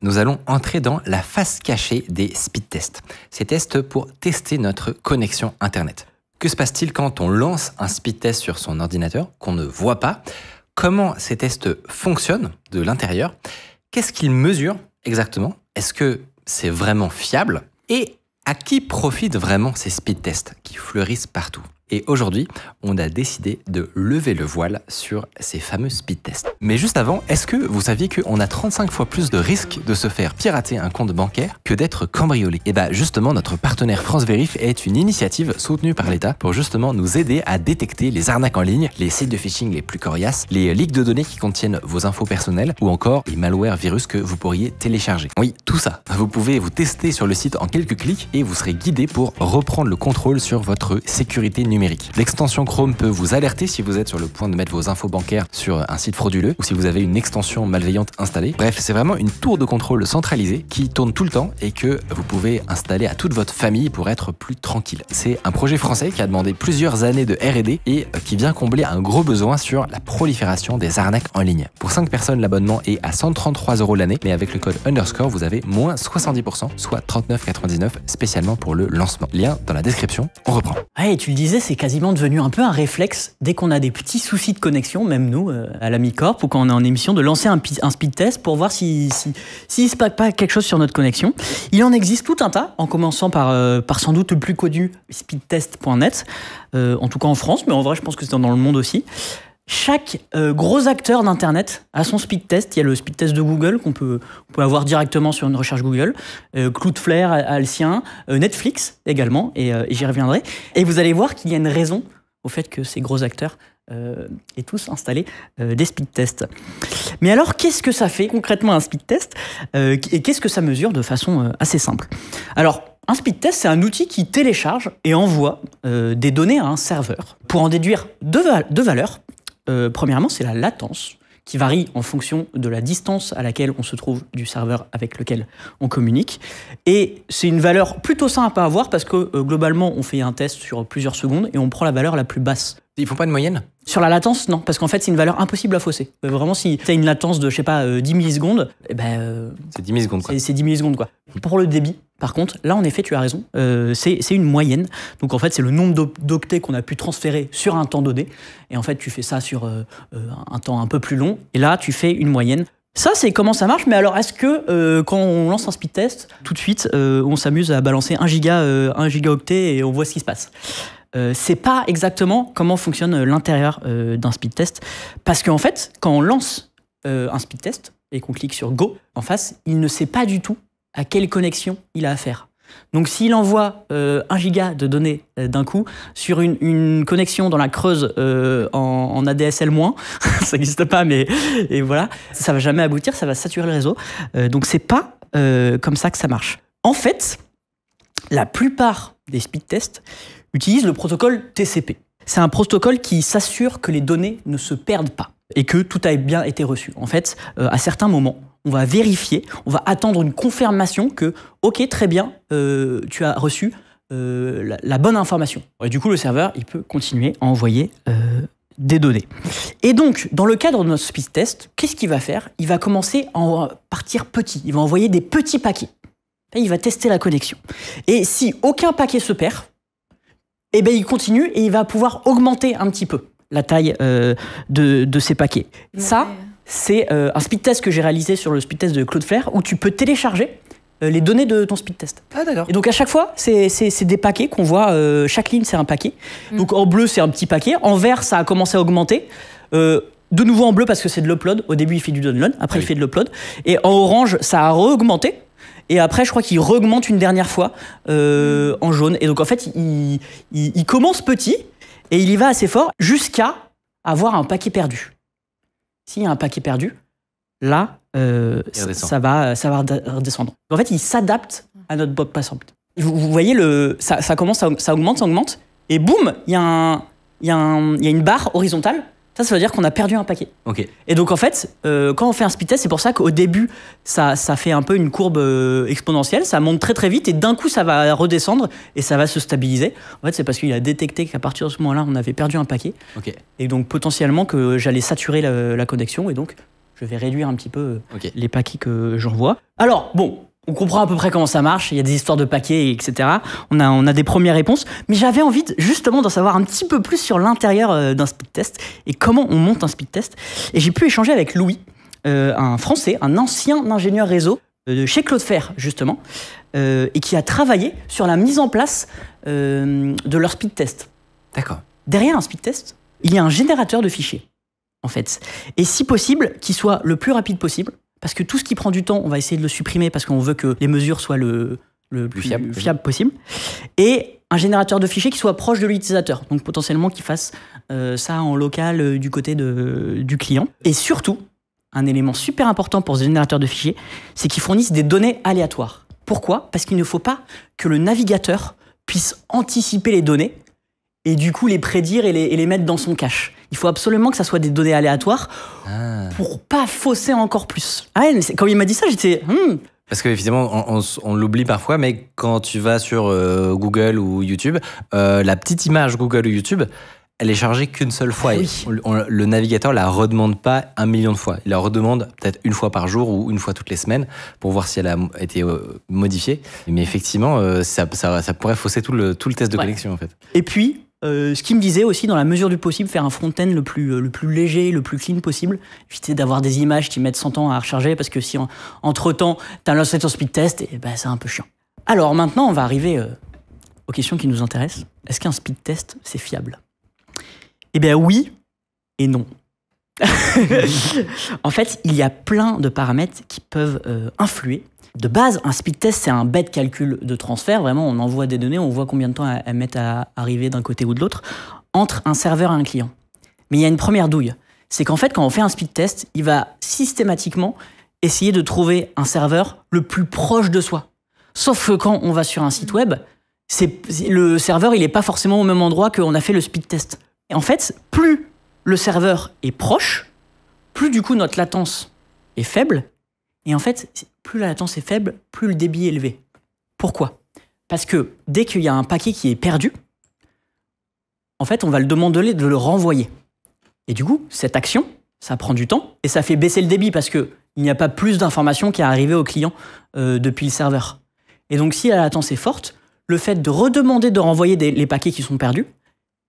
nous allons entrer dans la face cachée des speed tests. Ces tests pour tester notre connexion Internet. Que se passe-t-il quand on lance un speed test sur son ordinateur qu'on ne voit pas? Comment ces tests fonctionnent de l'intérieur? Qu'est-ce qu'ils mesurent exactement? Est-ce que c'est vraiment fiable? Et à qui profitent vraiment ces speed tests qui fleurissent partout? Et aujourd'hui, on a décidé de lever le voile sur ces fameux speed tests. Mais juste avant, est-ce que vous saviez qu'on a 35 fois plus de risques de se faire pirater un compte bancaire que d'être cambriolé? Et bah justement, notre partenaire France Vérif est une initiative soutenue par l'État pour justement nous aider à détecter les arnaques en ligne, les sites de phishing les plus coriaces, les leaks de données qui contiennent vos infos personnelles ou encore les malwares virus que vous pourriez télécharger. Oui, tout ça. Vous pouvez vous tester sur le site en quelques clics et vous serez guidé pour reprendre le contrôle sur votre sécurité numérique. L'extension Chrome peut vous alerter si vous êtes sur le point de mettre vos infos bancaires sur un site frauduleux ou si vous avez une extension malveillante installée. Bref, c'est vraiment une tour de contrôle centralisée qui tourne tout le temps et que vous pouvez installer à toute votre famille pour être plus tranquille. C'est un projet français qui a demandé plusieurs années de R&D et qui vient combler un gros besoin sur la prolifération des arnaques en ligne. Pour 5 personnes, l'abonnement est à 133 € l'année, mais avec le code underscore, vous avez moins 70%, soit 39,99 spécialement pour le lancement. Lien dans la description, on reprend. Ouais, et tu le disais, c'est quasiment devenu un peu un réflexe dès qu'on a des petits soucis de connexion, même nous, à la Mi-Corp, ou quand on est en émission, de lancer un speed test pour voir s'il se passe pas quelque chose sur notre connexion. Il en existe tout un tas, en commençant par sans doute le plus connu, speedtest.net, en tout cas en France, mais en vrai, je pense que c'est dans le monde aussi. Chaque gros acteur d'Internet a son speed test. Il y a le speed test de Google qu'on peut avoir directement sur une recherche Google. Cloudflare a le sien. Netflix également, et j'y reviendrai. Et vous allez voir qu'il y a une raison au fait que ces gros acteurs aient tous installé des speed tests. Mais alors, qu'est-ce que ça fait concrètement un speed test et qu'est-ce que ça mesure de façon assez simple? Alors, un speed test, c'est un outil qui télécharge et envoie des données à un serveur. Pour en déduire deux valeurs, premièrement, c'est la latence, qui varie en fonction de la distance à laquelle on se trouve du serveur avec lequel on communique. Et c'est une valeur plutôt simple à avoir parce que globalement, on fait un test sur plusieurs secondes et on prend la valeur la plus basse. Ils font pas de moyenne? Sur la latence, non, parce qu'en fait, c'est une valeur impossible à fausser. Vraiment, si tu as une latence de, je sais pas, 10 millisecondes, c'est 10 millisecondes, quoi. C'est 10 millisecondes, quoi. Pour le débit, par contre, là, en effet, tu as raison, c'est une moyenne. Donc, en fait, c'est le nombre d'octets qu'on a pu transférer sur un temps donné. Et en fait, tu fais ça sur un temps un peu plus long. Et là, tu fais une moyenne. Ça, c'est comment ça marche. Mais alors, est-ce que quand on lance un speed test, tout de suite, on s'amuse à balancer 1 gigaoctet et on voit ce qui se passe? C'est pas exactement comment fonctionne l'intérieur d'un speed test. Parce qu'en fait, quand on lance un speed test et qu'on clique sur Go, en face, il ne sait pas du tout à quelle connexion il a affaire. Donc s'il envoie 1 giga de données d'un coup sur une connexion dans la Creuse en ADSL-, ça n'existe pas, mais et voilà, ça va jamais aboutir, ça va saturer le réseau. Donc c'est pas comme ça que ça marche. En fait, la plupart des speed tests utilisent le protocole TCP. C'est un protocole qui s'assure que les données ne se perdent pas et que tout a bien été reçu. En fait, à certains moments, on va vérifier, on va attendre une confirmation que, ok, très bien, tu as reçu la bonne information. Et du coup, le serveur, il peut continuer à envoyer des données. Et donc, dans le cadre de notre speed test, qu'est-ce qu'il va faire? Il va commencer à partir petit. Il va envoyer des petits paquets. Et il va tester la connexion. Et si aucun paquet se perd, eh ben, il continue et il va pouvoir augmenter un petit peu la taille de ces paquets. Ouais. Ça, c'est un speed test que j'ai réalisé sur le speed test de Cloudflare où tu peux télécharger les données de ton speed test. Ah d'accord. Et donc à chaque fois, c'est des paquets qu'on voit, chaque ligne c'est un paquet. Donc en bleu c'est un petit paquet, en vert ça a commencé à augmenter. De nouveau en bleu parce que c'est de l'upload, au début il fait du download, après il fait de l'upload. Et en orange ça a re-augmenté. Et après, je crois qu'il re-augmente une dernière fois en jaune. Et donc, en fait, il commence petit et il y va assez fort jusqu'à avoir un paquet perdu. S'il y a un paquet perdu, là, ça va redescendre. En fait, il s'adapte à notre bot passant. Vous voyez, ça commence, ça augmente. Et boum, il y a une barre horizontale. Ça veut dire qu'on a perdu un paquet. Okay. Et donc, en fait, quand on fait un speed test, c'est pour ça qu'au début, ça fait un peu une courbe exponentielle. Ça monte très, très vite et d'un coup, ça va redescendre et ça va se stabiliser. En fait, c'est parce qu'il a détecté qu'à partir de ce moment-là, on avait perdu un paquet. Okay. Et donc, potentiellement, que j'allais saturer la connexion et donc je vais réduire un petit peu Ok. les paquets que j'envoie. Alors, bon, on comprend à peu près comment ça marche, il y a des histoires de paquets, etc. On a des premières réponses, mais j'avais envie justement d'en savoir un petit peu plus sur l'intérieur d'un speed test et comment on monte un speed test. Et j'ai pu échanger avec Louis, un Français, un ancien ingénieur réseau de chez Claude Fer, justement, et qui a travaillé sur la mise en place de leur speed test. D'accord. Derrière un speed test, il y a un générateur de fichiers, en fait. Et si possible, qu'il soit le plus rapide possible, parce que tout ce qui prend du temps, on va essayer de le supprimer parce qu'on veut que les mesures soient le plus fiable possible. Et un générateur de fichiers qui soit proche de l'utilisateur, donc potentiellement qu'il fasse ça en local du côté du client. Et surtout, un élément super important pour ce générateur de fichiers, c'est qu'il fournisse des données aléatoires. Pourquoi ? Parce qu'il ne faut pas que le navigateur puisse anticiper les données et du coup les prédire et les mettre dans son cache. Il faut absolument que ça soit des données aléatoires pour pas fausser encore plus. Ah ouais, mais quand il m'a dit ça, j'étais... Parce qu'évidemment, on l'oublie parfois, mais quand tu vas sur Google ou YouTube, la petite image Google ou YouTube, elle est chargée qu'une seule fois. Ah oui. Le navigateur la redemande pas 1 million de fois. Il la redemande peut-être une fois par jour ou une fois toutes les semaines pour voir si elle a été modifiée. Mais effectivement, ça pourrait fausser tout le test de connexion en fait. Et puis, ce qu'il me disait aussi, dans la mesure du possible, faire un front-end le plus léger, le plus clean possible. Éviter d'avoir des images qui mettent 100 ans à recharger, parce que si entre-temps, tu as lancé ton speed test, et ben, c'est un peu chiant. Alors maintenant, on va arriver aux questions qui nous intéressent. Est-ce qu'un speed test, c'est fiable ? Eh bien oui et non. En fait, il y a plein de paramètres qui peuvent influer. De base, un speed test, c'est un bête calcul de transfert. Vraiment, on envoie des données, on voit combien de temps elles mettent à arriver d'un côté ou de l'autre, entre un serveur et un client. Mais il y a une première douille. C'est qu'en fait, quand on fait un speed test, il va systématiquement essayer de trouver un serveur le plus proche de soi. Sauf que quand on va sur un site web, le serveur, il n'est pas forcément au même endroit qu'on a fait le speed test. Et en fait, plus le serveur est proche, plus du coup notre latence est faible. Et en fait, plus la latence est faible, plus le débit est élevé. Pourquoi ? Parce que dès qu'il y a un paquet qui est perdu, en fait, on va le demander de le renvoyer. Et du coup, cette action, ça prend du temps et ça fait baisser le débit parce qu'il n'y a pas plus d'informations qui est arrivée au client depuis le serveur. Et donc, si la latence est forte, le fait de redemander de renvoyer les paquets qui sont perdus,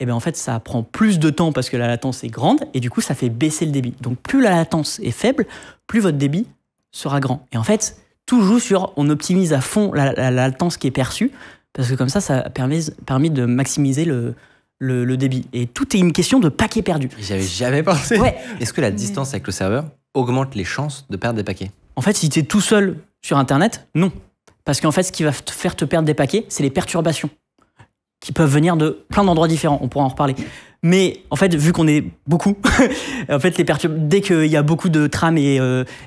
eh bien en fait, ça prend plus de temps parce que la latence est grande et du coup, ça fait baisser le débit. Donc, plus la latence est faible, plus votre débit sera grand. Et en fait, tout joue sur on optimise à fond la latence qui est perçue parce que comme ça a permis de maximiser le débit. Et tout est une question de paquets perdus. J'avais jamais pensé. Ouais. Est-ce que la distance avec le serveur augmente les chances de perdre des paquets ? En fait, si tu es tout seul sur Internet, non. Parce qu'en fait, ce qui va te faire te perdre des paquets, c'est les perturbations qui peuvent venir de plein d'endroits différents. On pourra en reparler. Mais en fait, vu qu'on est beaucoup, en fait, dès qu'il y a beaucoup de trames et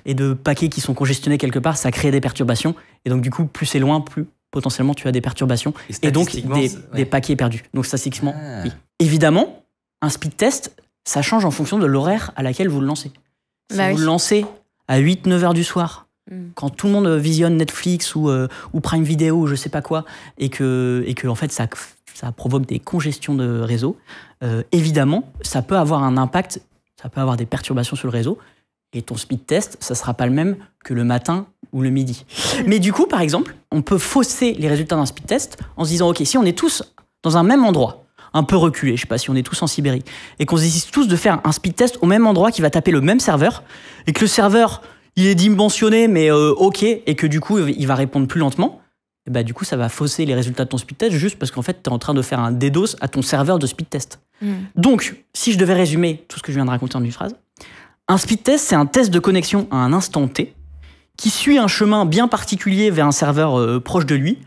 de paquets qui sont congestionnés quelque part, ça crée des perturbations. Et donc, du coup, plus c'est loin, plus potentiellement tu as des perturbations. Et donc, des paquets perdus. Donc, statistiquement, oui. Évidemment, un speed test, ça change en fonction de l'horaire à laquelle vous le lancez. Si vous le lancez à 8-9 heures du soir, quand tout le monde visionne Netflix ou Prime Video ou je sais pas quoi, et que en fait, ça provoque des congestions de réseau, évidemment, ça peut avoir un impact, ça peut avoir des perturbations sur le réseau, et ton speed test, ça sera pas le même que le matin ou le midi. Mais du coup, par exemple, on peut fausser les résultats d'un speed test en se disant, ok, si on est tous dans un même endroit, un peu reculé, je sais pas si on est tous en Sibérie, et qu'on se décide tous de faire un speed test au même endroit qui va taper le même serveur, et que le serveur, il est dimensionné, mais ok, et que du coup, il va répondre plus lentement, et bah, du coup, ça va fausser les résultats de ton speed test juste parce qu'en fait, tu es en train de faire un DDoS à ton serveur de speed test. Donc, si je devais résumer tout ce que je viens de raconter en une phrase, un speed test, c'est un test de connexion à un instant T qui suit un chemin bien particulier vers un serveur proche de lui.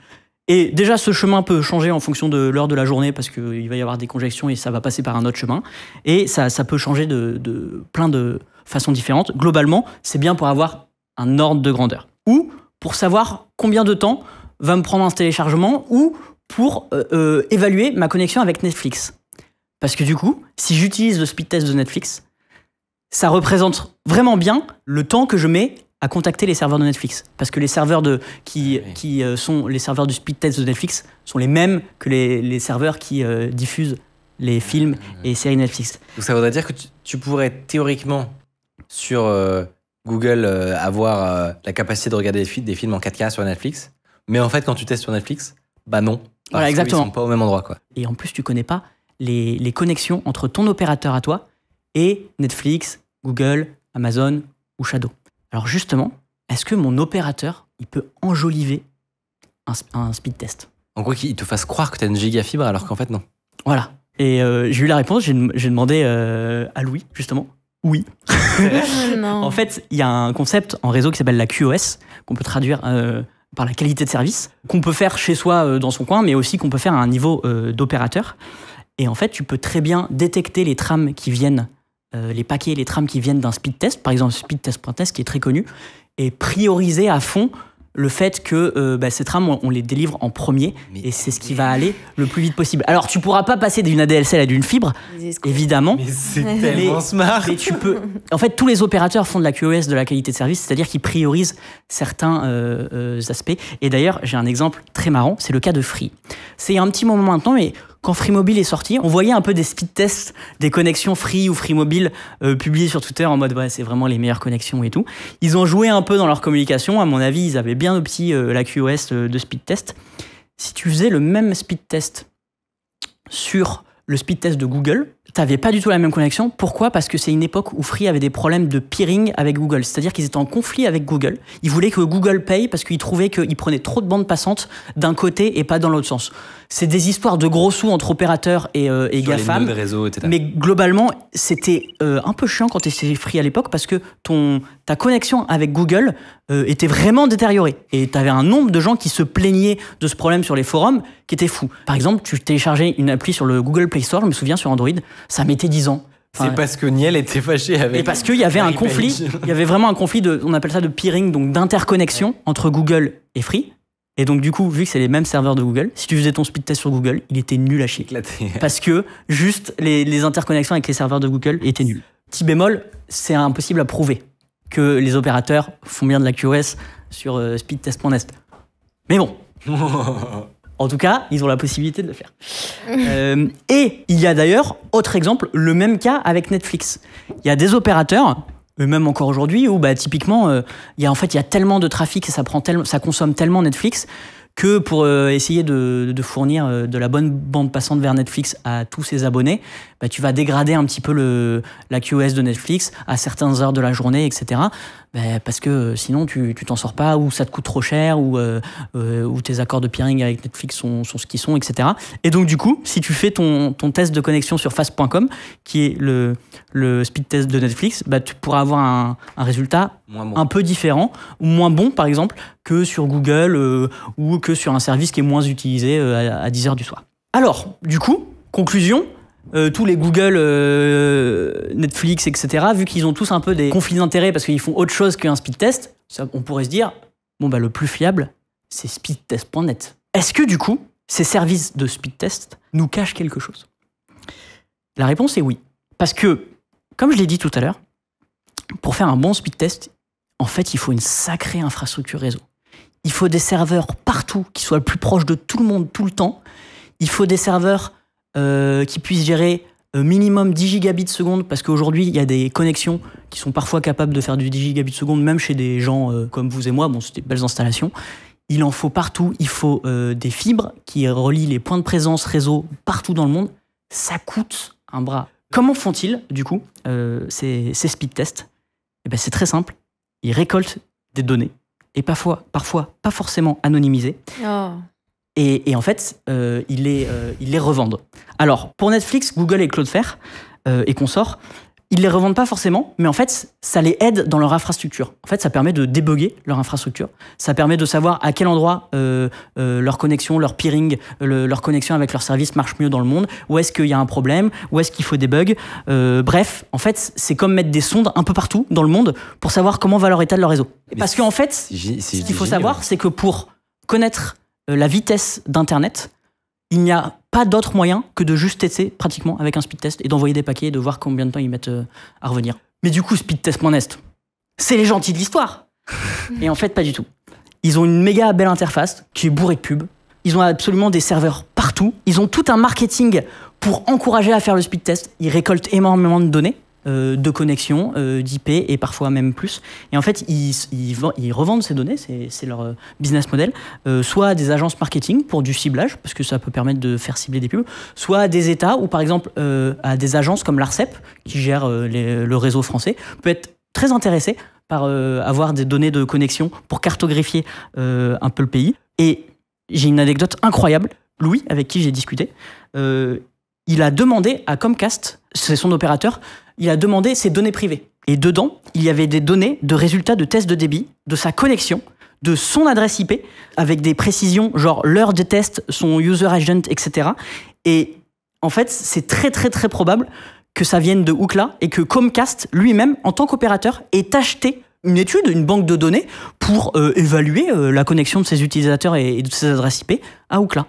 Et déjà, ce chemin peut changer en fonction de l'heure de la journée parce qu'il va y avoir des conjections et ça va passer par un autre chemin. Et ça peut changer de plein de façons différentes. Globalement, c'est bien pour avoir un ordre de grandeur. Ou pour savoir combien de temps va me prendre un téléchargement ou pour évaluer ma connexion avec Netflix. Parce que du coup, si j'utilise le speed test de Netflix, ça représente vraiment bien le temps que je mets à contacter les serveurs de Netflix. Parce que les serveurs qui sont les serveurs du speed test de Netflix sont les mêmes que les serveurs qui diffusent les films et séries Netflix. Donc ça voudrait dire que tu pourrais théoriquement, sur Google avoir la capacité de regarder des films en 4K sur Netflix. Mais en fait, quand tu testes sur Netflix, bah non. Voilà, exactement. Ils sont pas au même endroit, quoi. Et en plus, tu connais pas les connexions entre ton opérateur à toi et Netflix, Google, Amazon ou Shadow. Alors justement, est-ce que mon opérateur, il peut enjoliver un speed test? En gros, qu'il te fasse croire que tu as une gigafibre alors qu'en fait, non. Voilà. Et j'ai eu la réponse, j'ai demandé à Louis, justement. Oui. Non. En fait, il y a un concept en réseau qui s'appelle la QoS, qu'on peut traduire par la qualité de service, qu'on peut faire chez soi dans son coin, mais aussi qu'on peut faire à un niveau d'opérateur. Et en fait, tu peux très bien détecter les trames qui viennent, les paquets, les trames qui viennent d'un speed test, par exemple speedtest.test qui est très connu, et prioriser à fond le fait que ces trames, on les délivre en premier, et c'est ce qui va aller le plus vite possible. Alors, tu pourras pas passer d'une ADSL à d'une fibre, évidemment. Mais c'est tellement smart. Mais tu peux. En fait, tous les opérateurs font de la QoS, de la qualité de service, c'est-à-dire qu'ils priorisent certains aspects. Et d'ailleurs, j'ai un exemple très marrant, c'est le cas de Free. C'est il y a un petit moment maintenant, mais quand Free Mobile est sorti, on voyait un peu des speed tests, des connexions Free ou Free Mobile publiées sur Twitter en mode ouais, c'est vraiment les meilleures connexions et tout. Ils ont joué un peu dans leur communication. À mon avis, ils avaient bien opti la QoS de speed test. Si tu faisais le même speed test sur le speed test de Google, t'avais pas du tout la même connexion. Pourquoi ? Parce que c'est une époque où Free avait des problèmes de peering avec Google. C'est-à-dire qu'ils étaient en conflit avec Google. Ils voulaient que Google paye parce qu'ils trouvaient qu'ils prenaient trop de bandes passantes d'un côté et pas dans l'autre sens. C'est des histoires de gros sous entre opérateurs et GAFAM. Les réseaux, etc. Mais globalement, c'était un peu chiant quand tu étais Free à l'époque parce que ta connexion avec Google était vraiment détériorée. Et tu avais un nombre de gens qui se plaignaient de ce problème sur les forums qui était fou. Par exemple, tu téléchargeais une appli sur le Google Play Store, je me souviens, sur Android, ça mettait 10 ans. Enfin, c'est parce que Niel était fâché avec... Et parce qu'il y avait un conflit, il y avait vraiment un conflit on appelle ça de peering, donc d'interconnexion entre Google et Free. Et donc du coup, vu que c'est les mêmes serveurs de Google, si tu faisais ton speed test sur Google, il était nul à chier. Éclaté. Parce que juste les interconnexions avec les serveurs de Google étaient nuls. Petit bémol, c'est impossible à prouver que les opérateurs font bien de la QoS sur speedtest.nest. Mais bon. En tout cas, ils ont la possibilité de le faire. Et il y a d'ailleurs, autre exemple, le même cas avec Netflix. Il y a des opérateurs, même encore aujourd'hui, où typiquement, il y a tellement de trafic et ça consomme tellement Netflix que pour essayer de fournir de la bonne bande passante vers Netflix à tous ses abonnés, tu vas dégrader un petit peu la QoS de Netflix à certaines heures de la journée, etc. Parce que sinon, tu t'en sors pas, ou ça te coûte trop cher, ou tes accords de peering avec Netflix sont ce qu'ils sont, etc. Et donc, du coup, si tu fais ton test de connexion sur fast.com, qui est le speed test de Netflix, tu pourras avoir un résultat un peu différent, ou moins bon, par exemple, que sur Google ou que sur un service qui est moins utilisé à 10h du soir. Alors, du coup, conclusion, tous les Google, Netflix, etc., vu qu'ils ont tous un peu des conflits d'intérêts parce qu'ils font autre chose qu'un speed test, on pourrait se dire, le plus fiable, c'est speedtest.net. Est-ce que du coup, ces services de speed test nous cachent quelque chose ? La réponse est oui. Parce que, comme je l'ai dit tout à l'heure, pour faire un bon speed test, en fait, il faut une sacrée infrastructure réseau. Il faut des serveurs partout qui soient le plus proche de tout le monde tout le temps. Il faut des serveurs qui puissent gérer minimum 10 gigabits seconde, parce qu'aujourd'hui, il y a des connexions qui sont parfois capables de faire du 10 gigabits seconde, même chez des gens comme vous et moi. Bon, c'est des belles installations. Il en faut partout. Il faut des fibres qui relient les points de présence réseau partout dans le monde. Ça coûte un bras. Comment font-ils, du coup, ces speed tests ? C'est très simple. Ils récoltent des données, et parfois pas forcément anonymisées. Oh. Et en fait, ils les revendent. Alors, pour Netflix, Google et Cloudflare et consorts, ils les revendent pas forcément, mais en fait, ça les aide dans leur infrastructure. En fait, ça permet de débugger leur infrastructure. Ça permet de savoir à quel endroit leur connexion, leur peering, leur connexion avec leur service marche mieux dans le monde. Où est-ce qu'il y a un problème ? Où est-ce qu'il faut des bugs ? Bref, en fait, c'est comme mettre des sondes un peu partout dans le monde pour savoir comment va leur état de leur réseau. Parce qu'en fait, ce qu'il faut savoir, c'est que pour connaître la vitesse d'Internet, il n'y a pas d'autre moyen que de juste tester pratiquement avec un speed test et d'envoyer des paquets et de voir combien de temps ils mettent à revenir. Mais du coup, speedtest.nest, c'est les gentils de l'histoire. Et en fait, pas du tout. Ils ont une méga belle interface qui est bourrée de pubs. Ils ont absolument des serveurs partout. Ils ont tout un marketing pour encourager à faire le speed test. Ils récoltent énormément de données. de connexion, d'IP et parfois même plus. Et en fait, ils revendent ces données, c'est leur business model, soit à des agences marketing pour du ciblage, parce que ça peut permettre de faire cibler des pubs, soit à des États ou par exemple à des agences comme l'ARCEP, qui gère le réseau français, peut être très intéressé par avoir des données de connexion pour cartographier un peu le pays. Et j'ai une anecdote incroyable. Louis, avec qui j'ai discuté, il a demandé à Comcast, c'est son opérateur, il a demandé ses données privées. Et dedans, il y avait des données de résultats de tests de débit, de sa connexion, de son adresse IP, avec des précisions, genre l'heure des tests, son user agent, etc. Et en fait, c'est très très très probable que ça vienne de Ookla et que Comcast, lui-même, en tant qu'opérateur, ait acheté une étude, une banque de données, pour évaluer la connexion de ses utilisateurs et de ses adresses IP à Ookla.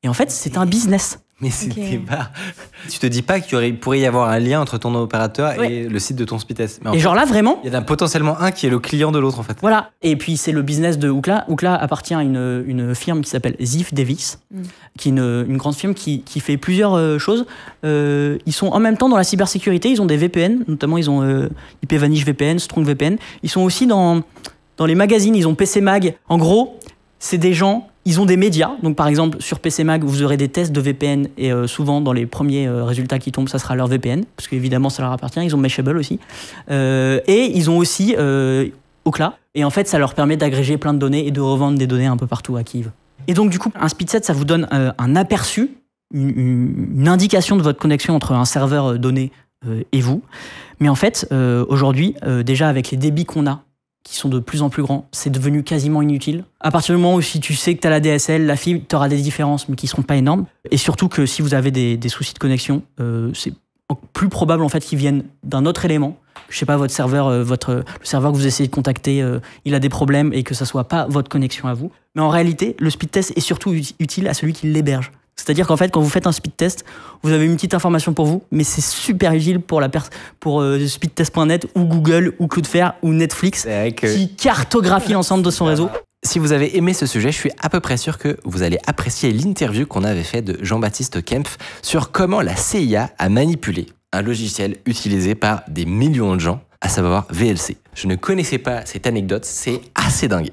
Et en fait, c'est un business. Mais c'était pas... Tu te dis pas qu'il pourrait y avoir un lien entre ton opérateur et le site de ton speed test. Et genre là, vraiment... Il y en a potentiellement un qui est le client de l'autre, en fait. Voilà. Et puis, c'est le business de Ookla. Ookla appartient à une firme qui s'appelle Ziff Davis, qui est une grande firme qui fait plusieurs choses. Ils sont en même temps dans la cybersécurité. Ils ont des VPN, notamment ils ont IPVanish VPN, Strong VPN. Ils sont aussi dans les magazines. Ils ont PC Mag. En gros, c'est des gens... Ils ont des médias, donc par exemple sur PC Mag, vous aurez des tests de VPN et souvent dans les premiers résultats qui tombent, ça sera leur VPN, parce qu'évidemment ça leur appartient, ils ont Mashable aussi. Et ils ont aussi Ookla, et en fait ça leur permet d'agréger plein de données et de revendre des données un peu partout à qui il veut. Et donc du coup, un speedset, ça vous donne un aperçu, une indication de votre connexion entre un serveur donné et vous. Mais en fait, aujourd'hui, déjà avec les débits qu'on a, qui sont de plus en plus grands, c'est devenu quasiment inutile. À partir du moment où si tu sais que tu as la DSL, la fibre, tu auras des différences, mais qui ne seront pas énormes. Et surtout que si vous avez des soucis de connexion, c'est plus probable en fait qu'ils viennent d'un autre élément. Je sais pas, votre serveur, le serveur que vous essayez de contacter, il a des problèmes et que ça soit pas votre connexion à vous. Mais en réalité, le speed test est surtout utile à celui qui l'héberge. C'est-à-dire qu'en fait, quand vous faites un speed test, vous avez une petite information pour vous, mais c'est super utile pour speedtest.net ou Google ou Cloudflare ou Netflix qui cartographie l'ensemble de son réseau. Si vous avez aimé ce sujet, je suis à peu près sûr que vous allez apprécier l'interview qu'on avait faite de Jean-Baptiste Kempf sur comment la CIA a manipulé un logiciel utilisé par des millions de gens, à savoir VLC. Je ne connaissais pas cette anecdote, c'est assez dingue.